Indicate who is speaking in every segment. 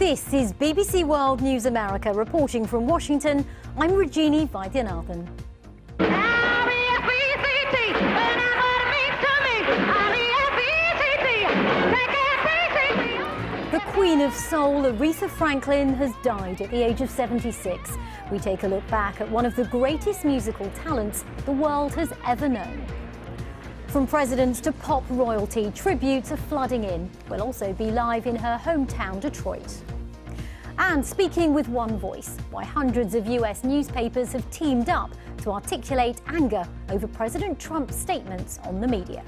Speaker 1: This is BBC World News America. Reporting from Washington, I'm Rajini Vaidyanathan. The Queen of Soul, Aretha Franklin, has died at the age of 76. We take a look back at one of the greatest musical talents the world has ever known. From presidents to pop royalty, tributes are flooding in. We'll also be live in her hometown, Detroit. And speaking with one voice, why hundreds of US newspapers have teamed up to articulate anger over President Trump's statements on the media.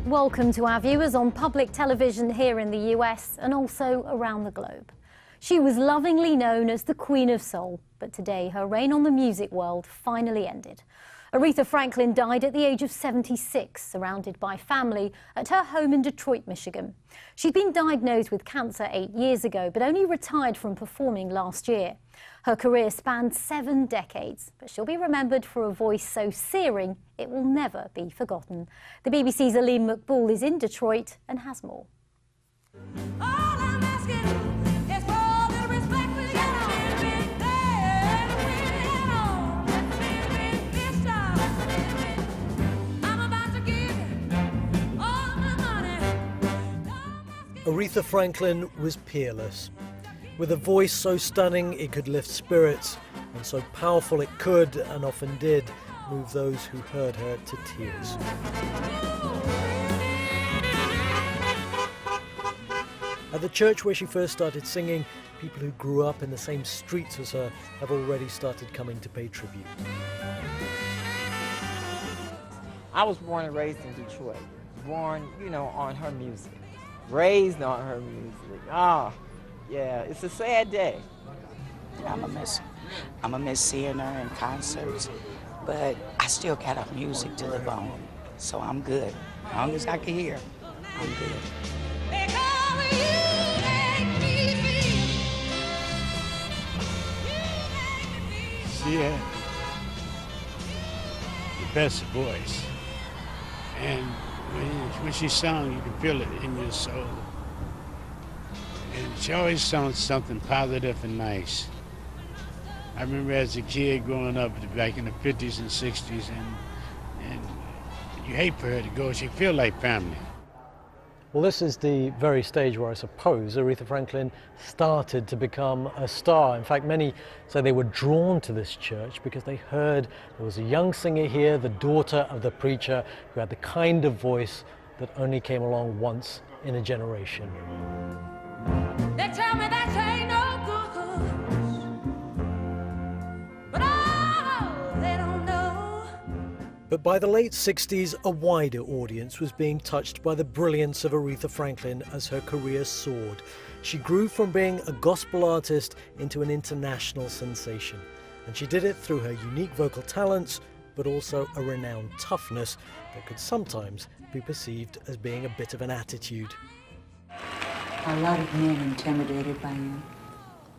Speaker 1: Welcome to our viewers on public television here in the US and also around the globe. She was lovingly known as the Queen of Soul, but today her reign on the music world finally ended. Aretha Franklin died at the age of 76, surrounded by family at her home in Detroit, Michigan. She'd been diagnosed with cancer 8 years ago, but only retired from performing last year. Her career spanned 7 decades, but she'll be remembered for a voice so searing it will never be forgotten. The BBC's Aline McBall is in Detroit and has more.
Speaker 2: Aretha Franklin was peerless. With a voice so stunning it could lift spirits, and so powerful it could, and often did, move those who heard her to tears. At the church where she first started singing, people who grew up in the same streets as her have already started coming to pay tribute.
Speaker 3: I was born and raised in Detroit. Born, on her music. Raised on her music. Yeah, it's a sad day.
Speaker 4: I'm a miss seeing her in concerts, but I still got her music to live on, so I'm good. As long as I can hear, I'm good.
Speaker 5: She had the best voice, and when she sung, you could feel it in your soul. And she always sung something positive and nice. I remember as a kid growing up back in the 50s and 60s, and you hate for her to go. She feel like family.
Speaker 2: Well, this is the very stage where I suppose Aretha Franklin started to become a star. In fact, many say they were drawn to this church because they heard there was a young singer here, the daughter of the preacher, who had the kind of voice that only came along once in a generation.
Speaker 6: They tell me that ain't no good, but they don't know.
Speaker 2: But by the late 60s, a wider audience was being touched by the brilliance of Aretha Franklin as her career soared. She grew from being a gospel artist into an international sensation. And she did it through her unique vocal talents, but also a renowned toughness that could sometimes be perceived as being a bit of an attitude.
Speaker 7: Are a lot of men intimidated by you?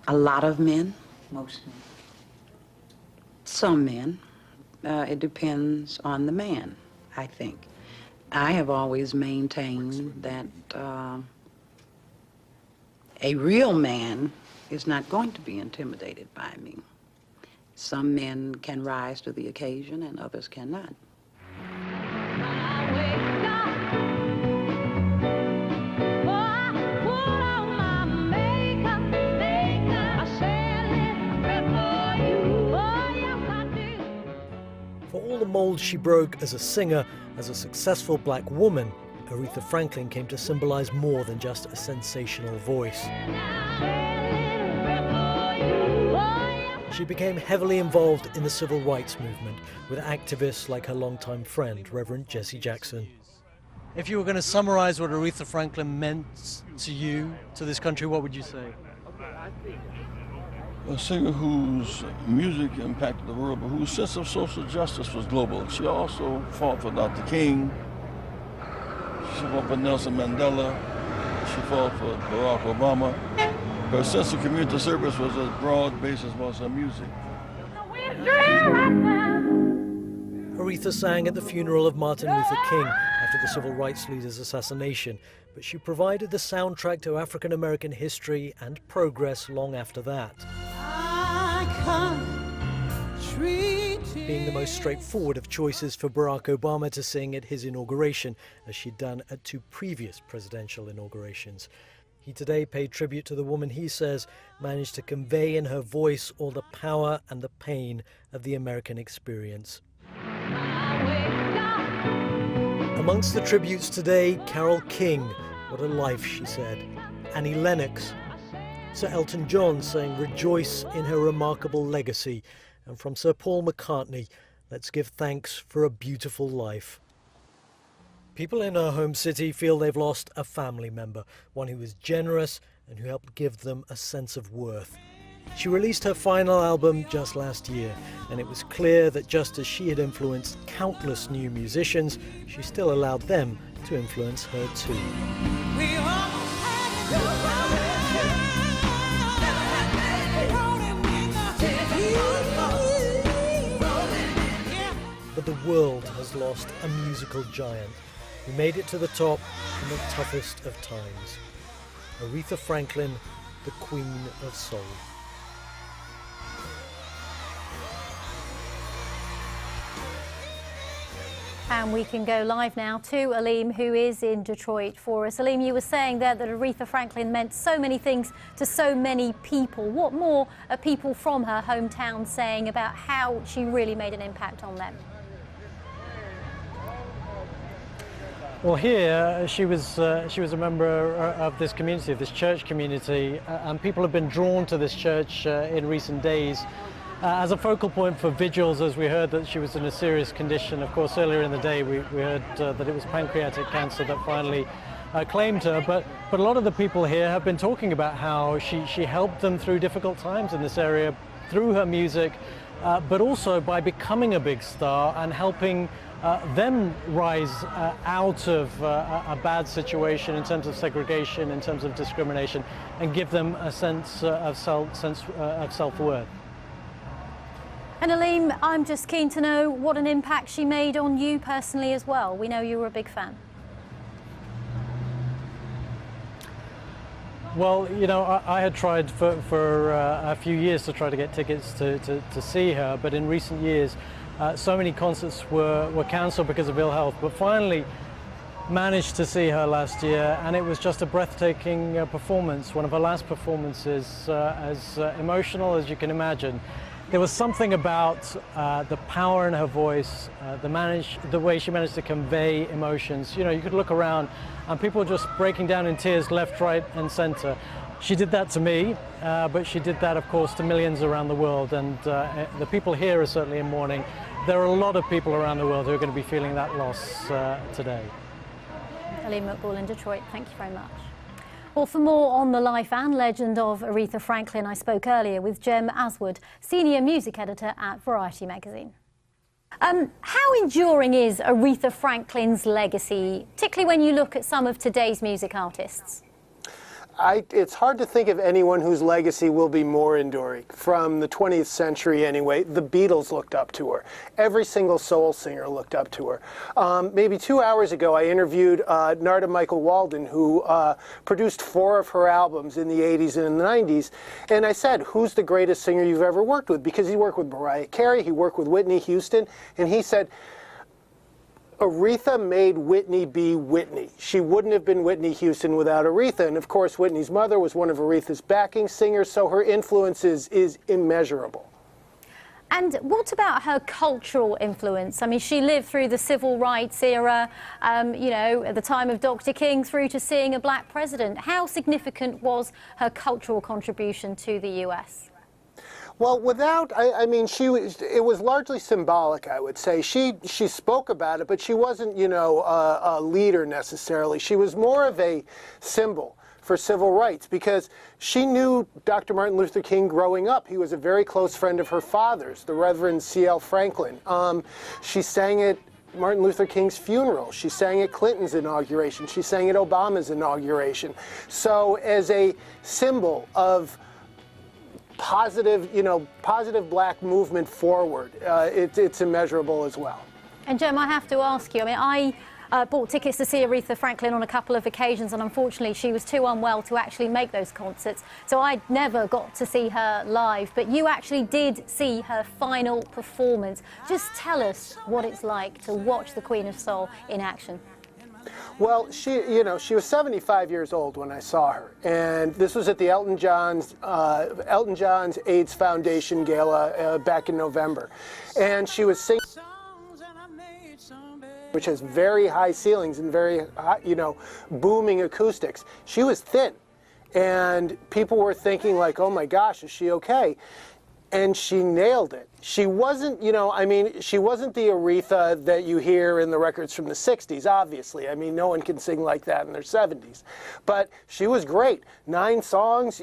Speaker 4: A lot of men?
Speaker 7: Most men.
Speaker 4: Some men. It depends on the man, I think. I have always maintained that a real man is not going to be intimidated by me. Some men can rise to the occasion and others cannot.
Speaker 2: For all the molds she broke as a singer, as a successful black woman, Aretha Franklin came to symbolize more than just a sensational voice. She became heavily involved in the civil rights movement with activists like her longtime friend, Reverend Jesse Jackson. If you were going to summarize what Aretha Franklin meant to you, to this country, what would you say?
Speaker 8: A singer whose music impacted the world, but whose sense of social justice was global. She also fought for Dr. King. She fought for Nelson Mandela. She fought for Barack Obama. Her sense of community service was as broad-based as was her music.
Speaker 2: Aretha sang at the funeral of Martin Luther King after the civil rights leader's assassination, but she provided the soundtrack to African American history and progress long after that. Being the most straightforward of choices for Barack Obama to sing at his inauguration, as she'd done at 2 previous presidential inaugurations. He today paid tribute to the woman he says managed to convey in her voice all the power and the pain of the American experience. Amongst the tributes today, Carole King, what a life, she said. Annie Lennox. Sir Elton John saying rejoice in her remarkable legacy. And from Sir Paul McCartney, let's give thanks for a beautiful life. People in her home city feel they've lost a family member, one who was generous and who helped give them a sense of worth. She released her final album just last year, and it was clear that just as she had influenced countless new musicians, she still allowed them to influence her too. But the world has lost a musical giant who made it to the top in the toughest of times. Aretha Franklin, the Queen of Soul.
Speaker 1: And we can go live now to Aleem, who is in Detroit for us. Aleem, you were saying there that Aretha Franklin meant so many things to so many people. What more are people from her hometown saying about how she really made an impact on them?
Speaker 2: Well, here she was a member of this community, of this church community, and people have been drawn to this church in recent days as a focal point for vigils, as we heard that she was in a serious condition. Of course, earlier in the day we heard that it was pancreatic cancer that finally claimed her, but a lot of the people here have been talking about how she helped them through difficult times in this area through her music, but also by becoming a big star and helping them rise out of a bad situation in terms of segregation, in terms of discrimination, and give them a sense of self-worth.
Speaker 1: And Aleem, I'm just keen to know what an impact she made on you personally as well. We know you were a big fan.
Speaker 2: Well, you know, I had tried for a few years to try to get tickets to see her, but in recent years so many concerts were cancelled because of ill health, but finally managed to see her last year, and it was just a breathtaking performance, one of her last performances, as emotional as you can imagine. There was something about the power in her voice, the way she managed to convey emotions. You know, you could look around and people were just breaking down in tears left, right and center. She did that to me, but she did that, of course, to millions around the world, and the people here are certainly in mourning. There are a lot of people around the world who are going to be feeling that loss today.
Speaker 1: Aleem Maqbool in Detroit, thank you very much. Well, for more on the life and legend of Aretha Franklin, I spoke earlier with Jem Aswood, Senior Music Editor at Variety magazine. How enduring is Aretha Franklin's legacy, particularly when you look at some of today's music artists?
Speaker 9: It's hard to think of anyone whose legacy will be more enduring. From the 20th century anyway, the Beatles looked up to her. Every single soul singer looked up to her. Maybe 2 hours ago, I interviewed Narda Michael Walden, who produced 4 of her albums in the 80s and in the 90s. And I said, who's the greatest singer you've ever worked with? Because he worked with Mariah Carey, he worked with Whitney Houston, and he said, Aretha made Whitney be Whitney. She wouldn't have been Whitney Houston without Aretha. And of course, Whitney's mother was one of Aretha's backing singers, so her influence is immeasurable.
Speaker 1: And what about her cultural influence? I mean, she lived through the civil rights era, you know, at the time of Dr. King, through to seeing a black president. How significant was her cultural contribution to the US?
Speaker 9: Well, I mean, it was largely symbolic, I would say. She spoke about it, but she wasn't, you know, a leader necessarily. She was more of a symbol for civil rights because she knew Dr. Martin Luther King growing up. He was a very close friend of her father's, the Reverend C.L. Franklin. She sang it Martin Luther King's funeral. She sang at Clinton's inauguration. She sang at Obama's inauguration. So as a symbol of positive, positive black movement forward, it's immeasurable as well.
Speaker 1: And Jem, I have to ask you, I bought tickets to see Aretha Franklin on a couple of occasions, and unfortunately she was too unwell to actually make those concerts, so I never got to see her live. But you actually did see her final performance. Just tell us what it's like to watch the Queen of Soul in action.
Speaker 9: Well, she was 75 years old when I saw her, and this was at the Elton John's AIDS Foundation Gala back in November, and she was singing, which has very high ceilings and very high, booming acoustics. She was thin, and people were thinking like, oh my gosh, is she okay? And she nailed it. She wasn't, she wasn't the Aretha that you hear in the records from the 60s, obviously. I mean, no one can sing like that in their 70s. But she was great. 9 songs,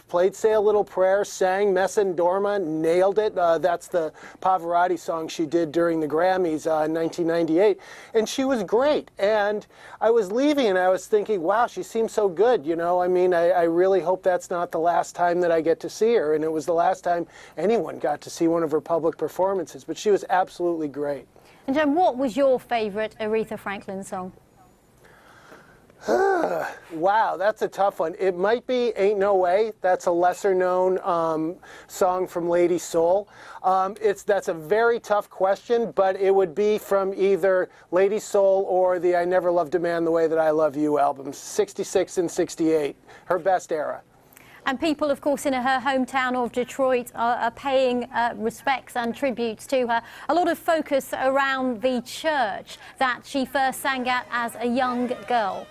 Speaker 9: played Say a Little Prayer, sang Messa and Dorma, nailed it. That's the Pavarotti song she did during the Grammys in 1998. And she was great. And I was leaving and I was thinking, wow, she seems so good, I really hope that's not the last time that I get to see her. And it was the last time anyone got to see one of her public performances, but she was absolutely great.
Speaker 1: And Jem, what was your favourite Aretha Franklin song?
Speaker 9: Wow, that's a tough one. It might be Ain't No Way. That's a lesser-known song from Lady Soul. That's a very tough question, but it would be from either Lady Soul or the I Never Loved a Man the Way That I Love You albums, 66 and 68, her best era.
Speaker 1: And people, of course, in her hometown of Detroit are paying respects and tributes to her. A lot of focus around the church that she first sang at as a young girl.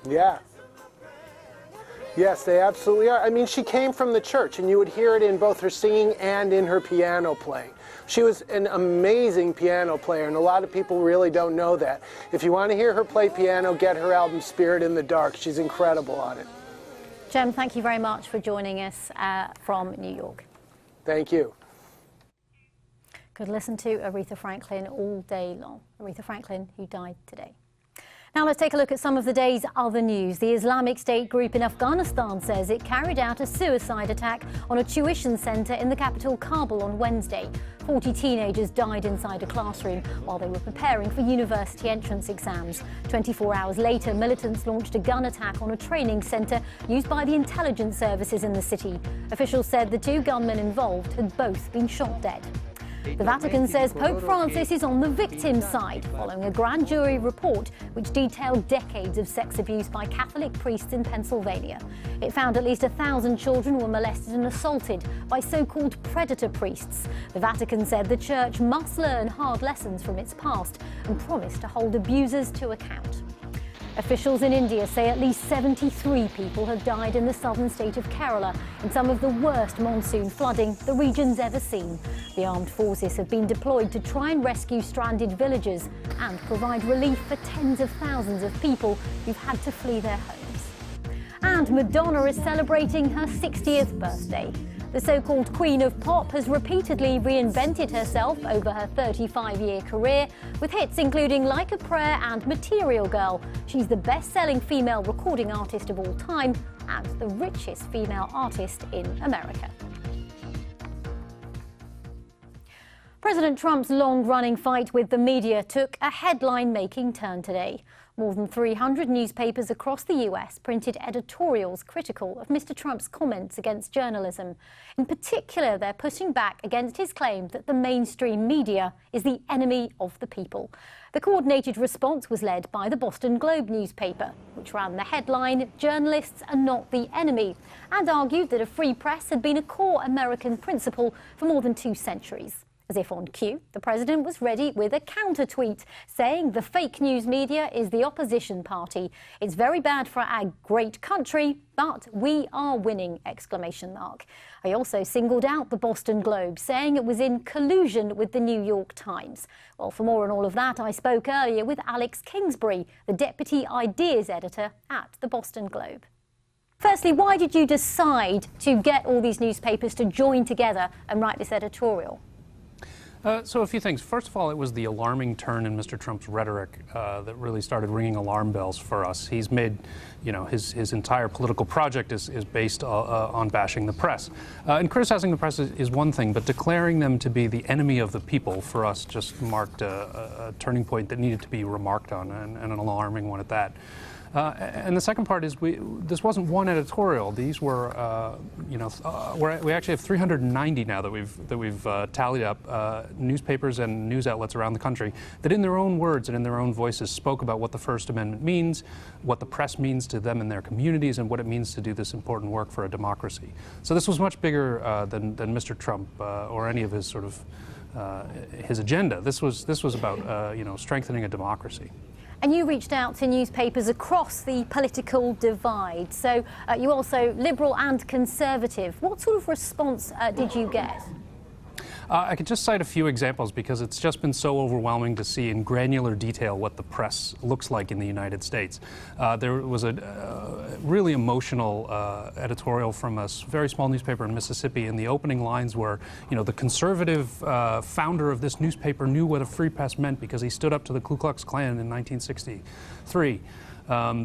Speaker 9: Yeah. Yes, they absolutely are. I mean, she came from the church, and you would hear it in both her singing and in her piano playing. She was an amazing piano player, and a lot of people really don't know that. If you want to hear her play piano, get her album Spirit in the Dark. She's incredible on it.
Speaker 1: Jem, thank you very much for joining us from New York.
Speaker 9: Thank you.
Speaker 1: Could listen to Aretha Franklin all day long. Aretha Franklin, who died today. Now let's take a look at some of the day's other news. The Islamic State group in Afghanistan says it carried out a suicide attack on a tuition centre in the capital Kabul on Wednesday. 40 teenagers died inside a classroom while they were preparing for university entrance exams. 24 hours later, militants launched a gun attack on a training centre used by the intelligence services in the city. Officials said the 2 gunmen involved had both been shot dead. The Vatican says Pope Francis is on the victim's side, following a grand jury report which detailed decades of sex abuse by Catholic priests in Pennsylvania. It found at least 1,000 children were molested and assaulted by so-called predator priests. The Vatican said the Church must learn hard lessons from its past and promised to hold abusers to account. Officials in India say at least 73 people have died in the southern state of Kerala in some of the worst monsoon flooding the region's ever seen. The armed forces have been deployed to try and rescue stranded villagers and provide relief for tens of thousands of people who've had to flee their homes. And Madonna is celebrating her 60th birthday. The so-called Queen of Pop has repeatedly reinvented herself over her 35-year career, with hits including Like a Prayer and Material Girl. She's the best-selling female recording artist of all time and the richest female artist in America. President Trump's long-running fight with the media took a headline-making turn today. More than 300 newspapers across the US printed editorials critical of Mr. Trump's comments against journalism. In particular, they're pushing back against his claim that the mainstream media is the enemy of the people. The coordinated response was led by the Boston Globe newspaper, which ran the headline, "Journalists are not the enemy," and argued that a free press had been a core American principle for more than 2 centuries. As if on cue, the president was ready with a counter-tweet saying the fake news media is the opposition party. It's very bad for our great country, but we are winning! He also singled out the Boston Globe, saying it was in collusion with the New York Times. Well, for more on all of that, I spoke earlier with Alex Kingsbury, the deputy ideas editor at the Boston Globe. Firstly, why did you decide to get all these newspapers to join together and write this editorial?
Speaker 10: So a few things. First of all, it was the alarming turn in Mr. Trump's rhetoric that really started ringing alarm bells for us. He's made, his entire political project is based on bashing the press. And criticizing the press is one thing, but declaring them to be the enemy of the people for us just marked a turning point that needed to be remarked on, and an alarming one at that. And the second part is this wasn't one editorial. These were, we actually have 390 now that we've tallied up newspapers and news outlets around the country that, in their own words and in their own voices, spoke about what the First Amendment means, what the press means to them and their communities, and what it means to do this important work for a democracy. So this was much bigger than Mr. Trump or any of his sort of his agenda. This was about strengthening a democracy.
Speaker 1: And you reached out to newspapers across the political divide. So you also Liberal and Conservative. What sort of response did you get?
Speaker 10: I could just cite a few examples because it's just been so overwhelming to see in granular detail what the press looks like in the United States. There was a really emotional editorial from a very small newspaper in Mississippi, and the opening lines were, the conservative founder of this newspaper knew what a free press meant because he stood up to the Ku Klux Klan in 1963.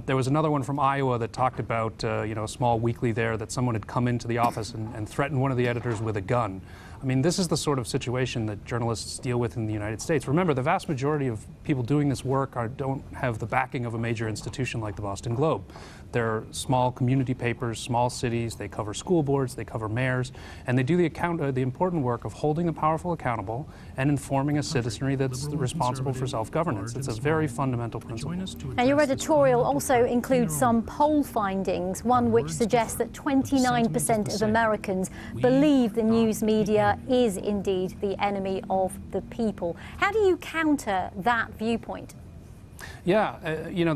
Speaker 10: There was another one from Iowa that talked about, a small weekly there that someone had come into the office and threatened one of the editors with a gun. I mean, this is the sort of situation that journalists deal with in the United States. Remember, the vast majority of people doing this work don't have the backing of a major institution like the Boston Globe. They're small community papers, small cities, they cover school boards, they cover mayors, and they do the important work of holding the powerful accountable and informing a citizenry that's responsible for self-governance. It's a very fundamental principle.
Speaker 1: Now, your editorial also includes some poll findings, one which suggests that 29% of Americans believe the news media is indeed the enemy of the people. How do you counter that viewpoint?
Speaker 10: Yeah,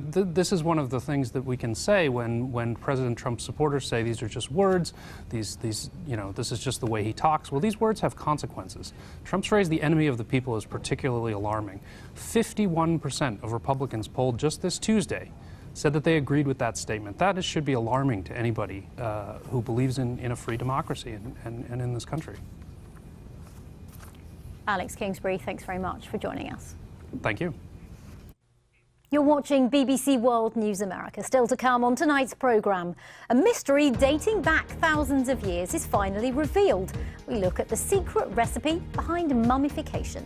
Speaker 10: this is one of the things that we can say when President Trump's supporters say these are just words, this is just the way he talks. Well, these words have consequences. Trump's phrase, the enemy of the people, is particularly alarming. 51% of Republicans polled just this Tuesday said that they agreed with that statement. That should be alarming to anybody who believes in a free democracy and in this country.
Speaker 1: Alex Kingsbury, thanks very much for joining us.
Speaker 10: Thank you.
Speaker 1: You're watching BBC World News America. Still to come on tonight's programme, a mystery dating back thousands of years is finally revealed. We look at the secret recipe behind mummification.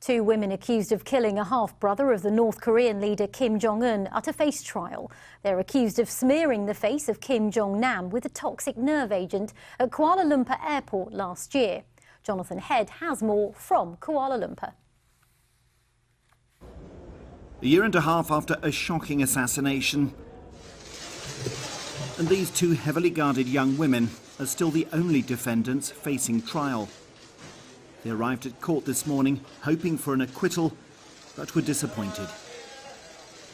Speaker 1: Two women accused of killing a half-brother of the North Korean leader Kim Jong-un are to face trial. They're accused of smearing the face of Kim Jong-nam with a toxic nerve agent at Kuala Lumpur airport last year. Jonathan Head has more from Kuala Lumpur.
Speaker 11: A year and a half after a shocking assassination, and these two heavily guarded young women are still the only defendants facing trial. They arrived at court this morning hoping for an acquittal, but were disappointed.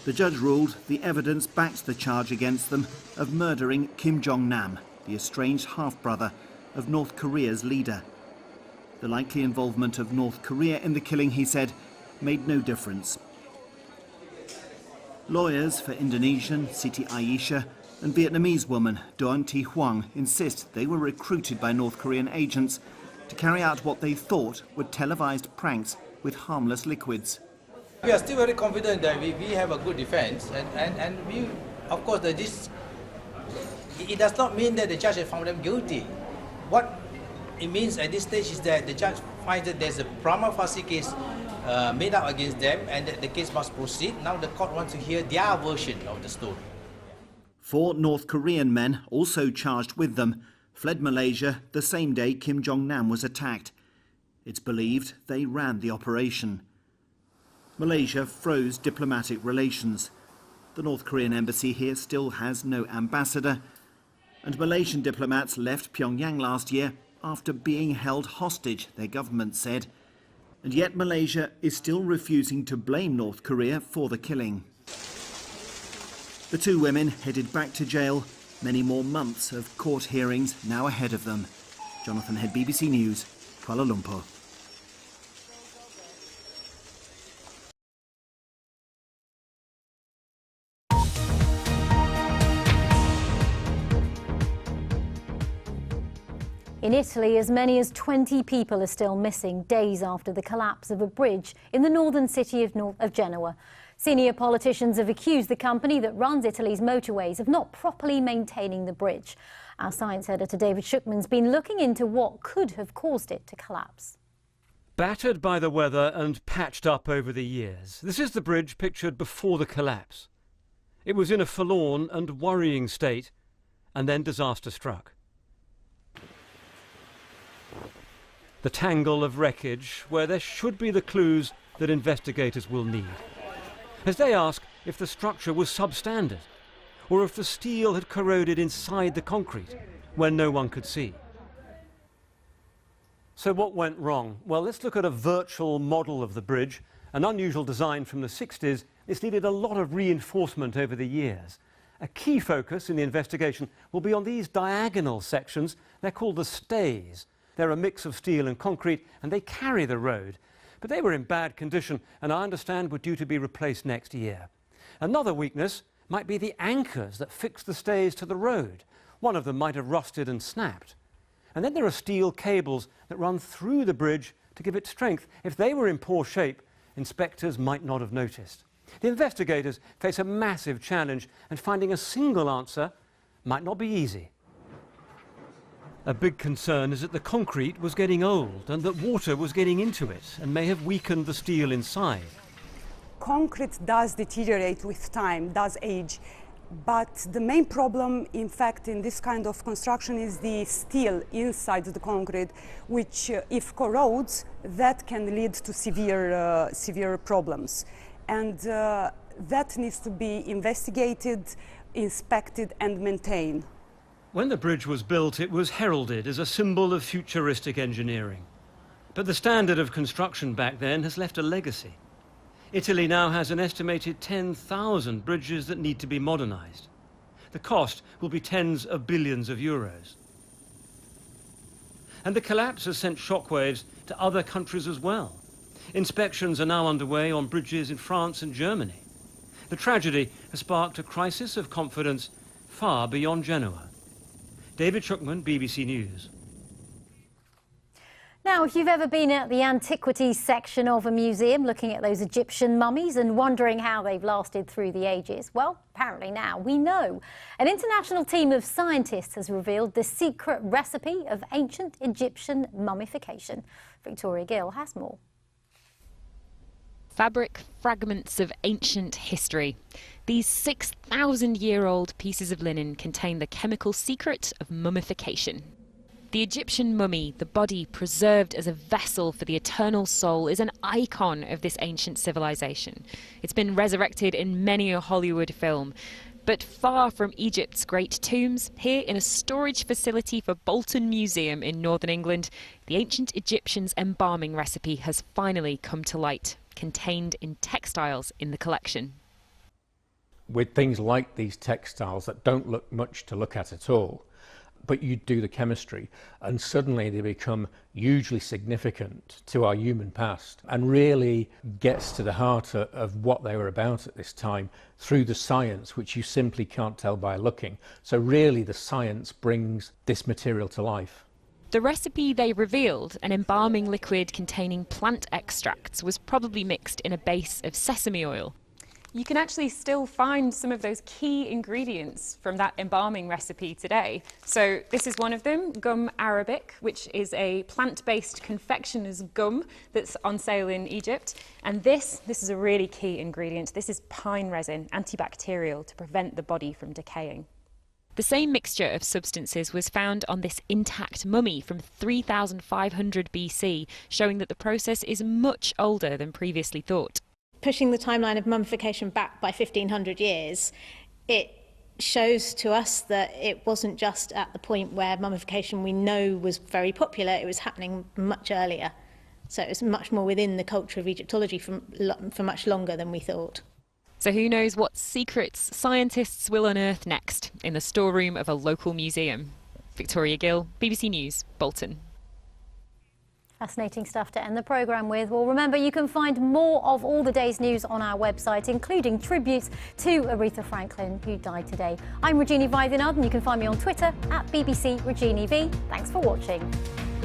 Speaker 11: The judge ruled the evidence backed the charge against them of murdering Kim Jong-nam, the estranged half-brother of North Korea's leader. The likely involvement of North Korea in the killing, he said, made no difference. Lawyers for Indonesian Siti Aisyah and Vietnamese woman Doan Thi Huang insist they were recruited by North Korean agents to carry out what they thought were televised pranks with harmless liquids.
Speaker 12: We are still very confident that we have a good defense, and we, of course, it does not mean that the judge has found them guilty. What it means at this stage is that the judge finds that there's a prima facie case made out against them and that the case must proceed. Now the court wants to hear their version of the story.
Speaker 11: 4 North Korean men, also charged with them, fled Malaysia the same day Kim Jong-nam was attacked. It's believed they ran the operation. Malaysia froze diplomatic relations. The North Korean embassy here still has no ambassador, and Malaysian diplomats left Pyongyang last year after being held hostage, their government said. And yet Malaysia is still refusing to blame North Korea for the killing. The 2 women headed back to jail. Many more months of court hearings now ahead of them. Jonathan Head, BBC News, Kuala Lumpur.
Speaker 1: In Italy, as many as 20 people are still missing days after the collapse of a bridge in the northern city of Genoa. Senior politicians have accused the company that runs Italy's motorways of not properly maintaining the bridge. Our science editor David Schuckman's been looking into what could have caused it to collapse.
Speaker 13: Battered by the weather and patched up over the years, this is the bridge pictured before the collapse. It was in a forlorn and worrying state, and then disaster struck. The tangle of wreckage where there should be the clues that investigators will need, as they ask if the structure was substandard or if the steel had corroded inside the concrete when no one could see. So what went wrong? Well, let's look at a virtual model of the bridge, an unusual design from the 60s. It's needed a lot of reinforcement over the years. A key focus in the investigation will be on these diagonal sections. They're called the stays. They're a mix of steel and concrete, and they carry the road. But they were in bad condition, and I understand were due to be replaced next year. Another weakness might be the anchors that fix the stays to the road. One of them might have rusted and snapped. And then there are steel cables that run through the bridge to give it strength. If they were in poor shape, inspectors might not have noticed. The investigators face a massive challenge, and finding a single answer might not be easy. A big concern is that the concrete was getting old and that water was getting into it and may have weakened the steel inside.
Speaker 14: Concrete does deteriorate with time, does age, but the main problem, in fact, in this kind of construction is the steel inside the concrete, which, if corrodes, that can lead to severe problems. And that needs to be investigated, inspected and maintained.
Speaker 13: When the bridge was built, it was heralded as a symbol of futuristic engineering. But the standard of construction back then has left a legacy. Italy now has an estimated 10,000 bridges that need to be modernized. The cost will be tens of billions of euros. And the collapse has sent shockwaves to other countries as well. Inspections are now underway on bridges in France and Germany. The tragedy has sparked a crisis of confidence far beyond Genoa. David Schuckman, BBC News.
Speaker 1: Now, if you've ever been at the antiquities section of a museum looking at those Egyptian mummies and wondering how they've lasted through the ages, well, apparently now we know. An international team of scientists has revealed the secret recipe of ancient Egyptian mummification. Victoria Gill has more.
Speaker 15: Fabric fragments of ancient history. These 6,000-year-old pieces of linen contain the chemical secret of mummification. The Egyptian mummy, the body preserved as a vessel for the eternal soul, is an icon of this ancient civilization. It's been resurrected in many a Hollywood film. But far from Egypt's great tombs, here in a storage facility for Bolton Museum in northern England, the ancient Egyptians' embalming recipe has finally come to light, contained in textiles in the collection.
Speaker 16: With things like these textiles that don't look much to look at all, but you do the chemistry and suddenly they become hugely significant to our human past and really gets to the heart of what they were about at this time through the science, which you simply can't tell by looking. So really the science brings this material to life.
Speaker 15: The recipe they revealed, an embalming liquid containing plant extracts, was probably mixed in a base of sesame oil.
Speaker 17: You can actually still find some of those key ingredients from that embalming recipe today. So this is one of them, gum arabic, which is a plant-based confectioner's gum that's on sale in Egypt. And this is a really key ingredient. This is pine resin, antibacterial, to prevent the body from decaying.
Speaker 15: The same mixture of substances was found on this intact mummy from 3,500 BC, showing that the process is much older than previously thought.
Speaker 18: Pushing the timeline of mummification back by 1,500 years, it shows to us that it wasn't just at the point where mummification we know was very popular, it was happening much earlier. So it was much more within the culture of Egyptology for much longer than we thought.
Speaker 15: So who knows what secrets scientists will unearth next in the storeroom of a local museum. Victoria Gill, BBC News, Bolton.
Speaker 1: Fascinating stuff to end the programme with. Well, remember, you can find more of all the day's news on our website, including tributes to Aretha Franklin, who died today. I'm Rajini Vaidyanathan, and you can find me on Twitter at BBC Rajini V. Thanks for watching.